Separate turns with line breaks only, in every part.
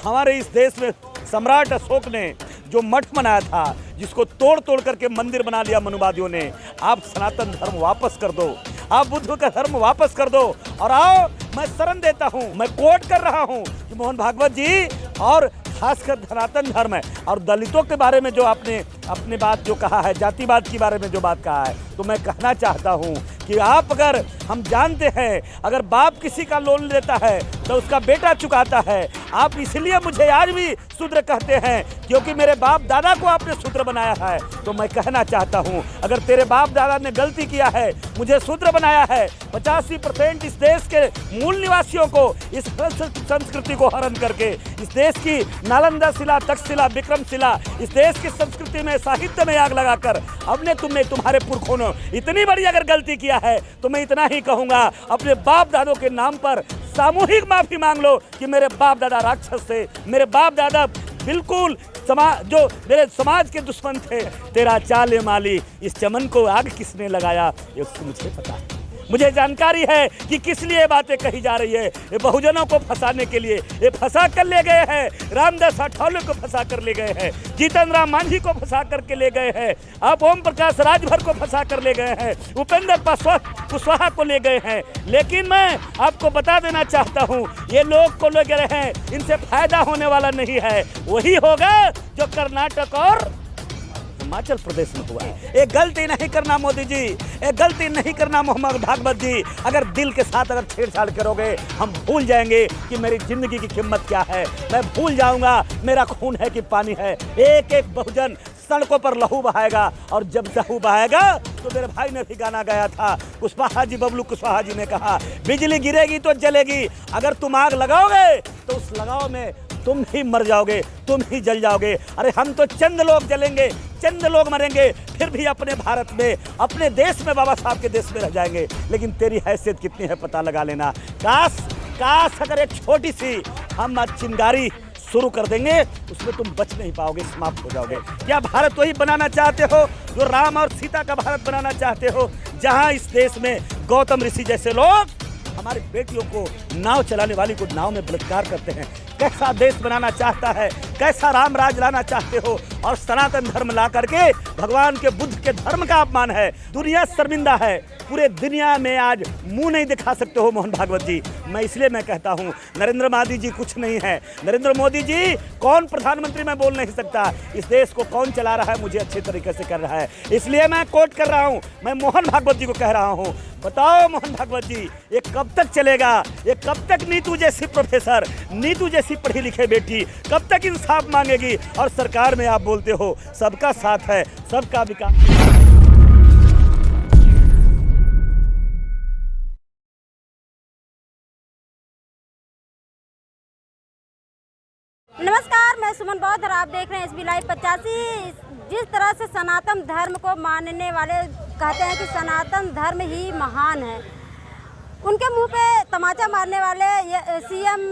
हमारे इस देश में सम्राट अशोक ने जो मठ बनाया था, जिसको तोड़ तोड़ करके मंदिर बना लिया मनुवादियों ने, आप सनातन धर्म वापस कर दो, आप बुद्ध का धर्म वापस कर दो और आओ। मैं शरण देता हूं, मैं कोट कर रहा हूं कि मोहन भागवत जी और खासकर सनातन धर्म है और दलितों के बारे में जो आपने अपने बात जो कहा है, जातिवाद के बारे में जो बात कहा है, तो मैं कहना चाहता हूं कि आप, अगर हम जानते हैं अगर बाप किसी का लोन लेता है तो उसका बेटा चुकाता है। आप इसलिए मुझे आज भी शूद्र कहते हैं क्योंकि मेरे बाप दादा को आपने शूद्र बनाया है। तो मैं कहना चाहता हूं, अगर तेरे बाप दादा ने गलती किया है, मुझे शूद्र बनाया है, 85% इस देश के मूल निवासियों को इस संस्कृति को हरण करके, इस देश की नालंदा शिला, तक्षशिला, विक्रमशिला, इस देश की संस्कृति में, साहित्य में आग लगाकर हमने तुमने, तुम्हारे पुरखों ने इतनी बड़ी अगर गलती किया है तो मैं इतना ही कहूंगा, अपने बाप दादों के नाम पर सामूहिक माफी मांग लो कि मेरे बाप दादा राक्षस थे, मेरे बाप दादा बिल्कुल जो मेरे समाज के दुश्मन थे। तेरा चाले माली, इस चमन को आग किसने लगाया ये उसको मुझे पता है, मुझे जानकारी है कि किस लिए बातें कही जा रही है। ये बहुजनों को फंसाने के लिए ये फंसा कर ले गए हैं, रामदास अठावले को फंसा कर ले गए हैं, जीतन राम मांझी को फंसा कर के ले गए हैं, आप ओम प्रकाश राजभर को फंसा कर ले गए हैं, उपेंद्र कुशवाहा को ले गए हैं। लेकिन मैं आपको बता देना चाहता हूँ, ये लोग को ले गए हैं, इनसे फायदा होने वाला नहीं है। वही होगा जो कर्नाटक और हिमाचल प्रदेश में हुआ है। एक गलती नहीं करना मोदी जी, एक गलती नहीं करना मोहम्मद भागवत जी। अगर दिल के साथ अगर छेड़छाड़ करोगे, हम भूल जाएंगे कि मेरी जिंदगी की कीमत क्या है, मैं भूल जाऊंगा मेरा खून है कि पानी है। एक एक बहुजन सड़कों पर लहू बहाएगा और जब लहू बहाएगा तो मेरे भाई ने भी गाना गाया था, कुशवाहा जी, बबलू कुशवाहा जी ने कहा, बिजली गिरेगी तो जलेगी, अगर तुम आग लगाओगे तो उस लगाव में तुम ही मर जाओगे, तुम ही जल जाओगे। अरे हम तो चंद लोग जलेंगे, चंद लोग मरेंगे, फिर भी अपने भारत में, अपने देश में, बाबा साहब के देश में रह जाएंगे। लेकिन तेरी हैसियत कितनी है पता लगा लेना। काश अगर एक छोटी सी हम चिंगारी शुरू कर देंगे, उसमें तुम बच नहीं पाओगे, समाप्त हो जाओगे। क्या भारत वही बनाना चाहते हो जो राम और सीता का भारत बनाना चाहते हो, जहां इस देश में गौतम ऋषि जैसे लोग हमारी बेटियों को, नाव चलाने वाली को नाव में बलात्कार करते हैं? कैसा देश बनाना चाहता है, कैसा राम राज लाना चाहते हो और सनातन धर्म ला करके भगवान के बुद्ध के धर्म का अपमान है। दुनिया शर्मिंदा है, पूरे दुनिया में आज मुंह नहीं दिखा सकते हो मोहन भागवत जी। मैं इसलिए मैं कहता हूं, नरेंद्र मोदी जी कुछ नहीं है। नरेंद्र मोदी जी कौन प्रधानमंत्री मैं बोल नहीं सकता, इस देश को कौन चला रहा है मुझे अच्छे तरीके से कर रहा है, इसलिए मैं कोट कर रहा हूं। मैं मोहन भागवत जी को कह रहा हूं, बताओ मोहन भागवत जी, ये कब तक चलेगा? ये कब तक नीतू जैसी प्रोफेसर, नीतू जैसी पढ़ी लिखे बेटी कब तक इंसाफ मांगेगी? और सरकार में आप बोलते हो सबका साथ है, सबका विकास।
नमस्कार, मैं सुमन बौद्ध और आप देख रहे हैं SB लाइव 85। जिस तरह से सनातन धर्म को मानने वाले कहते हैं कि सनातन धर्म ही महान है, उनके मुंह पे तमाचा मारने वाले CM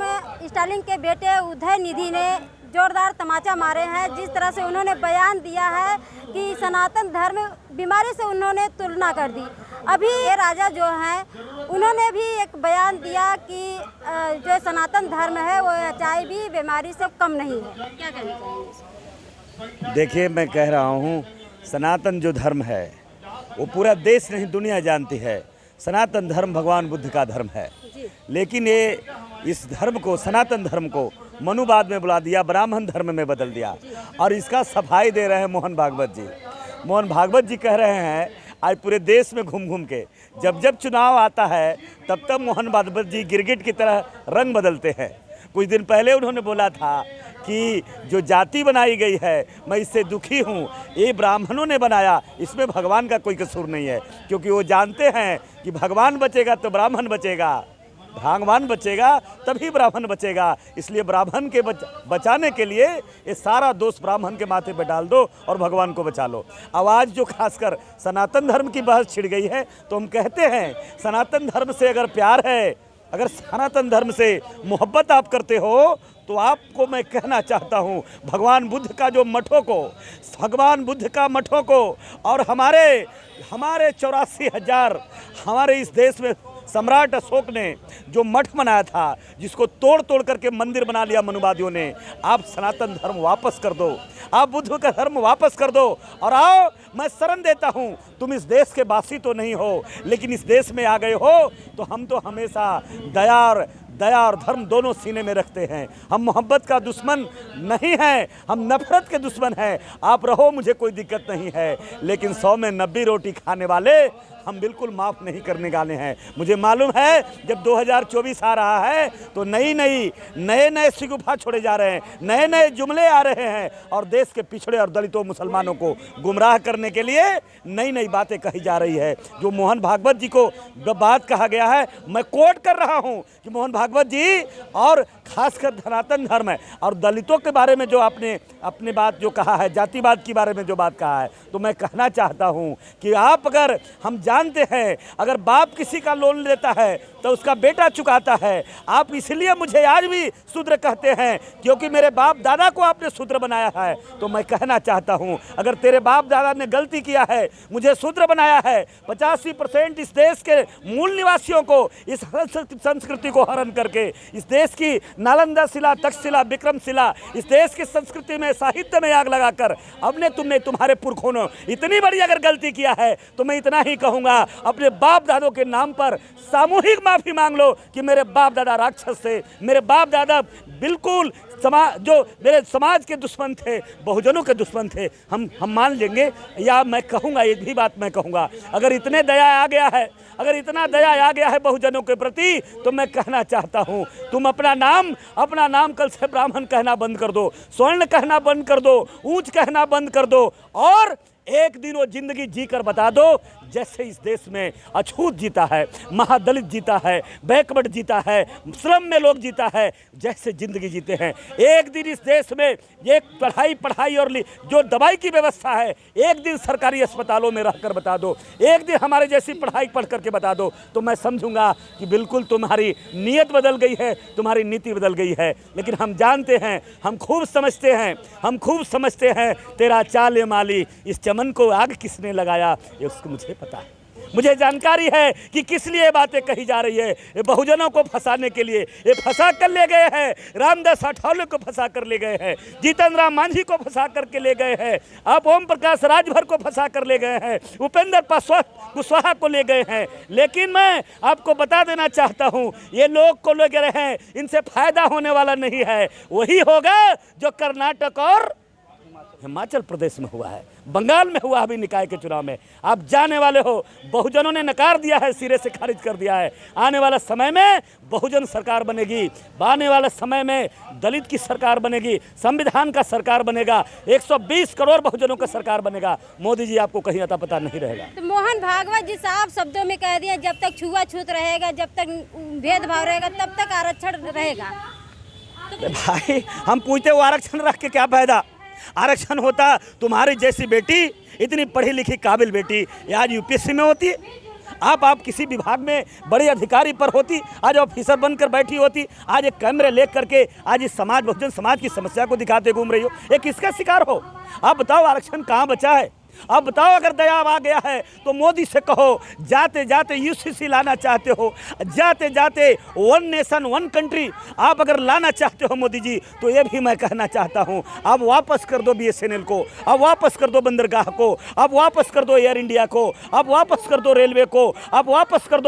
स्टालिन के बेटे उदयनिधि ने जोरदार तमाचा मारे हैं। जिस तरह से उन्होंने बयान दिया है कि सनातन धर्म बीमारी से उन्होंने तुलना कर दी। अभी ये राजा जो हैं उन्होंने भी एक बयान दिया कि जो सनातन धर्म है वो HIV बीमारी से कम नहीं है। क्या कहना चाहिए?
देखिए, मैं कह रहा हूँ, सनातन जो धर्म है वो पूरा देश नहीं दुनिया जानती है। सनातन धर्म भगवान बुद्ध का धर्म है, लेकिन ये इस धर्म को, सनातन धर्म को मनुवाद में बुला दिया, ब्राह्मण धर्म में बदल दिया और इसका सफाई दे रहे हैं मोहन भागवत जी। मोहन भागवत जी कह रहे हैं आज पूरे देश में घूम घूम के, जब जब चुनाव आता है तब तब मोहन भागवत जी गिरगिट की तरह रंग बदलते हैं। कुछ दिन पहले उन्होंने बोला था कि जो जाति बनाई गई है मैं इससे दुखी हूँ, ये ब्राह्मणों ने बनाया, इसमें भगवान का कोई कसूर नहीं है, क्योंकि वो जानते हैं कि भगवान बचेगा तो ब्राह्मण बचेगा, भगवान बचेगा तभी ब्राह्मण बचेगा। इसलिए ब्राह्मण के बचाने के लिए ये सारा दोष ब्राह्मण के माथे पे डाल दो और भगवान को बचा लो। आवाज़ जो खासकर सनातन धर्म की बहस छिड़ गई है, तो हम कहते हैं सनातन धर्म से अगर प्यार है, अगर सनातन धर्म से मोहब्बत आप करते हो, तो आपको मैं कहना चाहता हूँ, भगवान बुद्ध का जो मठों को, भगवान बुद्ध का मठों को और हमारे 84,000 हमारे इस देश में सम्राट अशोक ने जो मठ बनाया था, जिसको तोड़ तोड़ करके मंदिर बना लिया मनुवादियों ने, आप सनातन धर्म वापस कर दो, आप बुद्ध का धर्म वापस कर दो और आओ, मैं शरण देता हूँ। तुम इस देश के वासी तो नहीं हो, लेकिन इस देश में आ गए हो तो हम तो हमेशा दया और धर्म दोनों सीने में रखते हैं। हम मोहब्बत का दुश्मन नहीं हैं, हम नफरत के दुश्मन हैं। आप रहो, मुझे कोई दिक्कत नहीं है, लेकिन 100 में 90 रोटी खाने वाले हम बिल्कुल माफ़ नहीं करने वाले हैं। मुझे मालूम है जब 2024 आ रहा है तो नए शिगुफा छोड़े जा रहे हैं, नए नए जुमले आ रहे हैं और देश के पिछड़े और दलितों मुसलमानों को गुमराह करने के लिए नई नई बातें कही जा रही है। जो मोहन भागवत जी को बात कहा गया है, मैं कोट कर रहा हूँ कि मोहन भागवत जी और खासकर सनातन धर्म और दलितों के बारे में जो आपने अपनी बात जो कहा है, जातिवाद के बारे में जो बात कहा है, तो मैं कहना चाहता हूँ कि आप अगर हम जानते हैं अगर बाप किसी का लोन लेता है तो उसका बेटा चुकाता है। आप इसलिए मुझे आज भी शूद्र कहते हैं क्योंकि मेरे बाप दादा को आपने शूद्र बनाया है। तो मैं कहना चाहता हूं अगर तेरे बाप दादा ने गलती किया है, मुझे शूद्र बनाया है, 85% इस देश के मूल निवासियों को इस संस्कृति को हरण करके इस देश की नालंदा शिला, तक्षशिला, विक्रमशिला, इस देश की संस्कृति में साहित्य में आग लगाकर तुमने तुम्हारे पुरखों ने इतनी बड़ी अगर गलती किया है तो मैं इतना ही कहूँगा, अपने बाप दादों के नाम पर सामूहिक माफ़ी मांग लो कि मेरे बाप दादा राक्षस थे, मेरे बाप दादा बिल्कुल जो मेरे समाज के दुश्मन थे, बहुजनों के दुश्मन थे। हम मान लेंगे, या मैं कहूँगा एक भी बात मैं कहूँगा, अगर इतने दया आ गया है, अगर इतना दया आ गया है बहुजनों के प्रति, तो मैं कहना चाहता हूँ तुम अपना नाम कल से ब्राह्मण कहना बंद कर दो, स्वर्ण कहना बंद कर दो, ऊंच कहना बंद कर दो और एक दिन वो जिंदगी जीकर बता दो जैसे इस देश में अछूत जीता है, महादलित जीता है, बैकवर्ड जीता है, श्रम में लोग जीता है, जैसे जिंदगी जीते हैं। एक दिन इस देश में एक पढ़ाई और जो दवाई की व्यवस्था है, एक दिन सरकारी अस्पतालों में रहकर बता दो, एक दिन हमारे जैसी पढ़ाई पढ़ करके बता दो, तो मैं समझूंगा कि बिल्कुल तुम्हारी नीयत बदल गई है, तुम्हारी नीति बदल गई है। लेकिन हम जानते हैं, हम खूब समझते हैं तेरा चाल माली, इस चमन को आग किसने लगाया ये उसको मुझे पता है। मुझे जानकारी है कि किस लिए बातें कही जा रही है। ये बहुजनों को फंसाने के लिए ये फंसा कर ले गए हैं, रामदास अठावले को फंसा कर ले गए हैं, जीतन राम मांझी को फंसा करके ले गए हैं, आप ओम प्रकाश राजभर को फंसा कर ले गए हैं, उपेंद्र कुशवाहा को ले गए हैं। लेकिन मैं आपको बता देना चाहता हूँ, ये लोग को ले गए हैं, इनसे फायदा होने वाला नहीं है। वही होगा जो कर्नाटक और हिमाचल प्रदेश में हुआ है, बंगाल में हुआ अभी निकाय के चुनाव में। आप जाने वाले हो, बहुजनों ने नकार दिया है, सिरे से खारिज कर दिया है। आने वाला समय में बहुजन सरकार बनेगी, आने वाले समय में दलित की सरकार बनेगी, संविधान का सरकार बनेगा, 120 करोड़ बहुजनों का सरकार बनेगा। मोदी जी आपको कहीं अता पता नहीं रहेगा।
तो मोहन भागवत जी साफ शब्दों में कह दिया, जब तक छुआछूत रहेगा, जब तक भेदभाव रहेगा, तब तक आरक्षण रहेगा।
भाई हम पूछते वो आरक्षण रख के क्या फायदा? आरक्षण होता तुम्हारी जैसी बेटी, इतनी पढ़ी लिखी काबिल बेटी आज यूपीएससी में होती, आप किसी विभाग में बड़े अधिकारी पर होती, आज ऑफिसर बनकर बैठी होती, आज एक कैमरे ले करके आज इस बहुजन समाज की समस्या को दिखाते घूम रही हो। ये किसका शिकार हो? आप बताओ, आरक्षण कहाँ बचा है? अब बताओ, अगर दया आ गया है तो मोदी से कहो, जाते जाते यूसीसी लाना चाहते हो, जाते जाते वन नेशन वन कंट्री आप अगर लाना चाहते हो मोदी जी, तो ये भी मैं कहना चाहता हूँ, आप वापस कर दो बीएसएनएल को, आप वापस कर दो बंदरगाह को, आप वापस कर दो एयर इंडिया को, आप वापस कर दो रेलवे को, आप वापस कर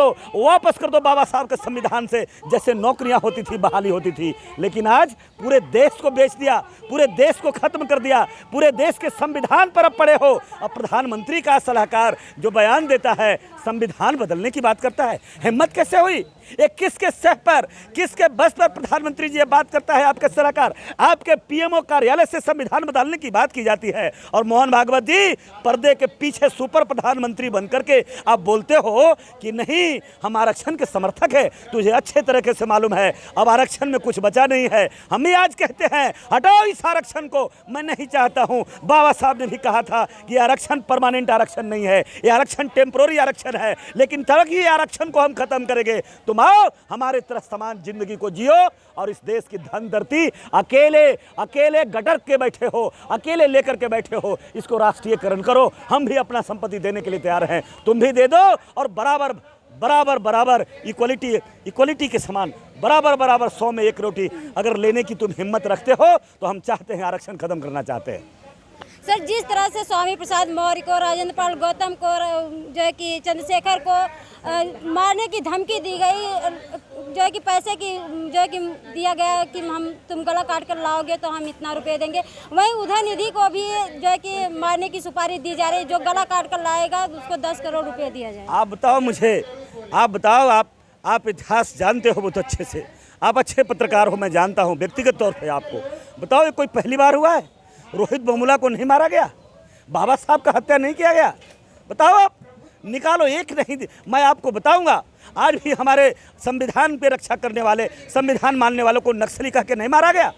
दो बाबा साहब के संविधान से जैसे नौकरियाँ होती थी, बहाली होती थी। लेकिन आज पूरे देश को बेच दिया, पूरे देश को खत्म कर दिया, पूरे देश के संविधान पर अब पड़े हो। अब प्रधानमंत्री का सलाहकार जो बयान देता है, संविधान बदलने की बात करता है, हिम्मत कैसे हुई? ये किसके सह पर, किसके बस पर प्रधानमंत्री जी ये बात करता है? आपके सलाहकार, आपके पीएमओ कार्यालय से संविधान बदलने की बात की जाती है और मोहन भागवत जी पर्दे के पीछे सुपर प्रधानमंत्री बनकर के आप बोलते हो कि नहीं हम आरक्षण के समर्थक है। तुझे अच्छे तरीके से मालूम है अब आरक्षण में कुछ बचा नहीं है। हम ही आज कहते हैं हटाओ इस आरक्षण को, मैं नहीं चाहता हूँ। बाबा साहब ने भी कहा था कि आरक्षण परमानेंट आरक्षण नहीं है, ये आरक्षण टेम्पोररी आरक्षण है, लेकिन तब ये आरक्षण को हम खत्म करेंगे। तुम आओ, हमारे तरह समान जिंदगी को जियो और इस देश की धन धरती अकेले गटर के बैठे हो, अकेले लेकर के बैठे हो, इसको राष्ट्रीयकरण करो। हम भी अपना संपत्ति देने के लिए तैयार हैं, तुम भी दे दो और बराबर बराबर बराबर इक्वलिटी के समान बराबर बराबर 100 में 1 रोटी अगर लेने की तुम हिम्मत रखते हो तो हम चाहते हैं आरक्षण खत्म करना चाहते हैं।
सर, जिस तरह से स्वामी प्रसाद मौर्य को, राजेंद्र पाल गौतम को, जो है कि चंद्रशेखर को मारने की धमकी दी गई, जो है कि पैसे की जो है कि दिया गया कि तुम गला काट कर लाओगे तो हम इतना रुपए देंगे, वहीं उदयनिधि को भी जो है कि मारने की सुपारी दी जा रही है, जो गला काट कर लाएगा उसको 10 करोड़ रुपए दिया जाए।
आप बताओ मुझे, आप बताओ, आप इतिहास जानते हो बहुत अच्छे से, आप अच्छे पत्रकार हो, मैं जानता हूँ व्यक्तिगत तौर पर आपको। बताओ ये कोई पहली बार हुआ है? रोहित बोमुला को नहीं मारा गया? बाबा साहब का हत्या नहीं किया गया? बताओ, आप निकालो एक नहीं। मैं आपको बताऊंगा, आज भी हमारे संविधान पे रक्षा करने वाले, संविधान मानने वालों को नक्सली कह के नहीं मारा गया?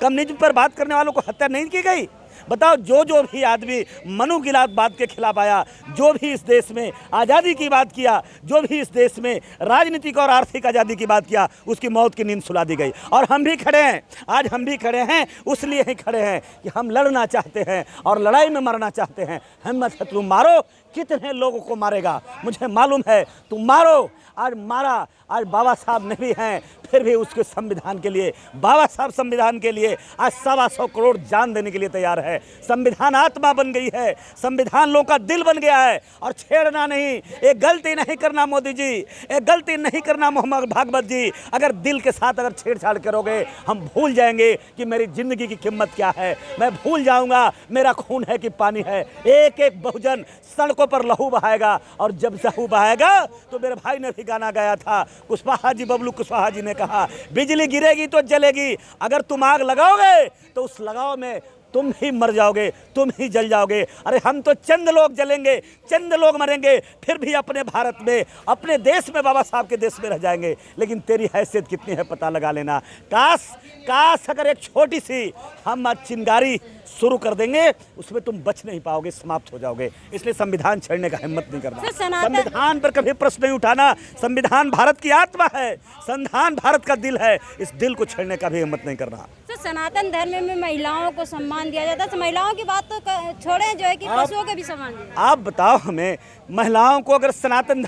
कम्युनिज्म पर बात करने वालों को हत्या नहीं की गई? बताओ, जो भी आदमी मनुगिलात बात के खिलाफ आया, जो भी इस देश में आज़ादी की बात किया, जो भी इस देश में राजनीतिक और आर्थिक आज़ादी की बात किया, उसकी मौत की नींद सुला दी गई। और हम भी खड़े हैं, आज हम भी खड़े हैं, उसलिए ही खड़े हैं कि हम लड़ना चाहते हैं और लड़ाई में मरना चाहते हैं। हिम्मत है तुम मारो, कितने लोगों को मारेगा मुझे मालूम है, तुम मारो। आज मारा, आज बाबा साहब नहीं हैं, फिर भी उसके संविधान के लिए, बाबा साहब संविधान के लिए आज 125 करोड़ जान देने के लिए तैयार है। संविधान आत्मा बन गई है, संविधान लोगों का दिल बन गया है। और छेड़ना नहीं, एक गलती नहीं करना मोदी जी, एक गलती नहीं करना मोहम्मद भागवत जी। अगर दिल के साथ अगर छेड़छाड़ करोगे, हम भूल जाएंगे कि मेरी ज़िंदगी की कीमत क्या है। मैं भूल जाऊंगा मेरा खून है कि पानी है। एक एक बहुजन सड़कों पर लहू बहाएगा, और जब लहू बहाएगा तो मेरे भाई ने भी गाना गाया था, कुशवाहा जी, बबलू कुशवाहा जी ने कहा, बिजली गिरेगी तो जलेगी, अगर तुम आग लगाओगे तो उस लगाव में तुम ही मर जाओगे, तुम ही जल जाओगे। अरे हम तो चंद लोग जलेंगे, चंद लोग मरेंगे, फिर भी अपने भारत में, अपने देश में, बाबा साहब के देश में रह जाएंगे। लेकिन तेरी हैसियत कितनी है पता लगा लेना। काश अगर एक छोटी सी हम आज चिंगारी शुरू कर देंगे, उसमें तुम बच नहीं पाओगे, समाप्त हो जाओगे। इसलिए संविधान छेड़ने का हिम्मत नहीं करना, संविधान पर कभी प्रश्न नहीं उठाना। संविधान भारत की आत्मा है, संविधान भारत का दिल है, इस दिल को छेड़ने का भी हिम्मत नहीं करना।
सनातन धर्म में महिलाओं को सम्मान दिया जाता है, तो महिलाओं की बात तो छोड़ें, जो है कि पशुओं के भी सम्मान दिया।
आप बताओ हमें, महिलाओं को अगर सनातन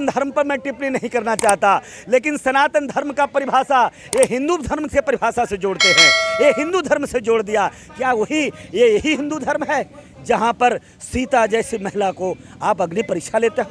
धर्म पर मैं टिप्पणी नहीं करना चाहता, लेकिन सनातन धर्म का परिभाषा ये हिंदू धर्म से परिभाषा से जोड़ते हैं, ये हिंदू धर्म से जोड़ दिया। क्या ये यही हिंदू धर्म है जहाँ पर सीता जैसी महिला को आप अग्नि परीक्षा लेते हो?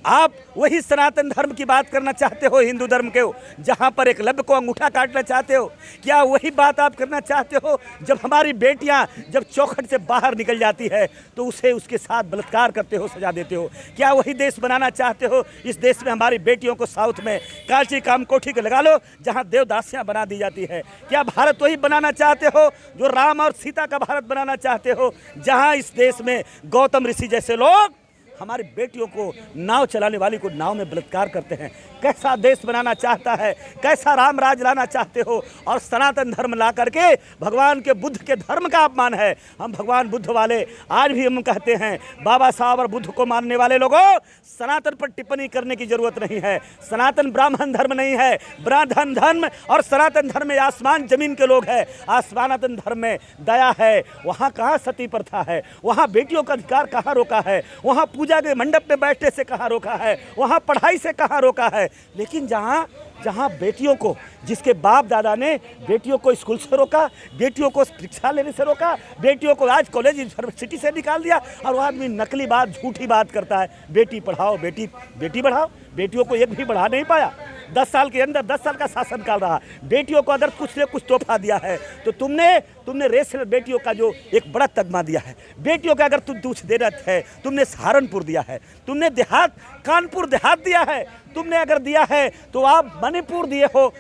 आप वही सनातन धर्म की बात करना चाहते हो, हिंदू धर्म के, जहाँ पर एकलव्य को अंगूठा काटना चाहते हो? क्या वही बात आप करना चाहते हो जब हमारी बेटियाँ जब चौखट से बाहर निकल जाती है तो उसे उसके साथ बलात्कार करते हो, सजा देते हो? क्या वही देश बनाना चाहते हो? इस देश में हमारी बेटियों को साउथ में कांची कामकोठी को लगा लो जहाँ देवदासियाँ बना दी जाती है। क्या भारत वही बनाना चाहते हो जो राम और सीता का भारत बनाना चाहते हो, जहाँ इस देश में गौतम ऋषि जैसे लोग हमारी बेटियों को, नाव चलाने वाली को नाव में बलात्कार करते हैं? कैसा देश बनाना चाहता है, कैसा राम राज लाना चाहते हो? और सनातन धर्म ला करके भगवान के बुद्ध के धर्म का अपमान है। हम भगवान बुद्ध वाले आज भी हम कहते हैं, बाबा साहब और बुद्ध को मानने वाले लोगों, सनातन पर टिप्पणी करने की जरूरत नहीं है। सनातन ब्राह्मण धर्म नहीं है, ब्राह्मण धर्म और सनातन धर्म में आसमान जमीन के लोग हैं। सनातन धर्म में दया है, वहाँ कहाँ सती प्रथा है, वहाँ बेटियों का अधिकार कहाँ रोका है, वहाँ पूजा के मंडप में बैठने से कहाँ रोका है, वहाँ पढ़ाई से कहाँ रोका है? लेकिन जहाँ बेटियों को, जिसके बाप दादा ने बेटियों को स्कूल से रोका, बेटियों को शिक्षा लेने से रोका, बेटियों को आज कॉलेज यूनिवर्सिटी से निकाल दिया, और वो आदमी नकली बात, झूठी बात करता है, बेटी पढ़ाओ, बेटी बढ़ाओ। बेटियों को एक भी बढ़ा नहीं पाया। 10 साल के अंदर 10 साल का शासनकाल रहा, बेटियों को अगर कुछ ने कुछ तोहफा दिया है तो तुमने रेशनल बेटियों का जो एक बड़ा तगमा दिया है, बेटियों का अगर तुम कुछ दे रहे थे, तुमने सहारनपुर दिया है, तुमने देहात कानपुर देहात दिया है, तुमने अगर दिया है तो आप मणिपुर दिए हो,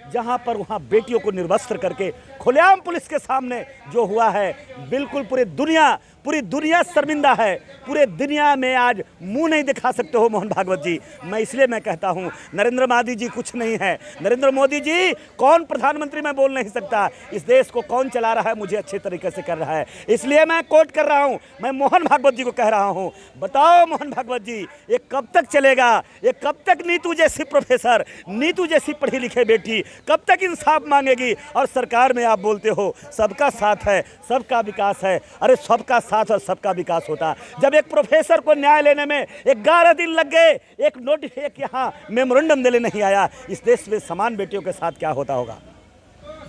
जहाँ पर वहाँ बेटियों को निर्वस्त्र करके खुलेआम पुलिस के सामने जो हुआ है, बिल्कुल पूरी दुनिया शर्मिंदा है। पूरे दुनिया में आज मुंह नहीं दिखा सकते हो मोहन भागवत जी। इसलिए मैं कहता हूँ, नरेंद्र मोदी जी कुछ नहीं है। नरेंद्र मोदी जी कौन प्रधानमंत्री मैं बोल नहीं सकता, इस देश को कौन चला रहा है मुझे अच्छे तरीके से कर रहा है। इसलिए मैं कोट कर रहा हूँ, मैं मोहन भागवत जी को कह रहा हूँ, बताओ मोहन भागवत जी, ये कब तक चलेगा? ये कब तक नीतू जैसी प्रोफेसर, नीतू जैसी पढ़ी लिखे बेटी कब तक इंसाफ मांगेगी? और सरकार में आप बोलते हो सबका साथ है, सबका विकास है। अरे सबका साथ और सबका विकास होता। जब एक प्रोफेसर को न्याय लेने में 11 दिन लग गए, एक यहाँ मेमोरेंडम देने नहीं आया, इस देश में समान बेटियों के साथ क्या होता होगा।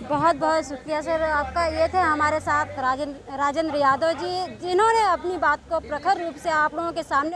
बहुत बहुत शुक्रिया सर आपका। ये थे हमारे साथ राजेंद्र यादव जी, जिन्होंने अपनी बात को प्रखर रूप से आप लोगों के सामने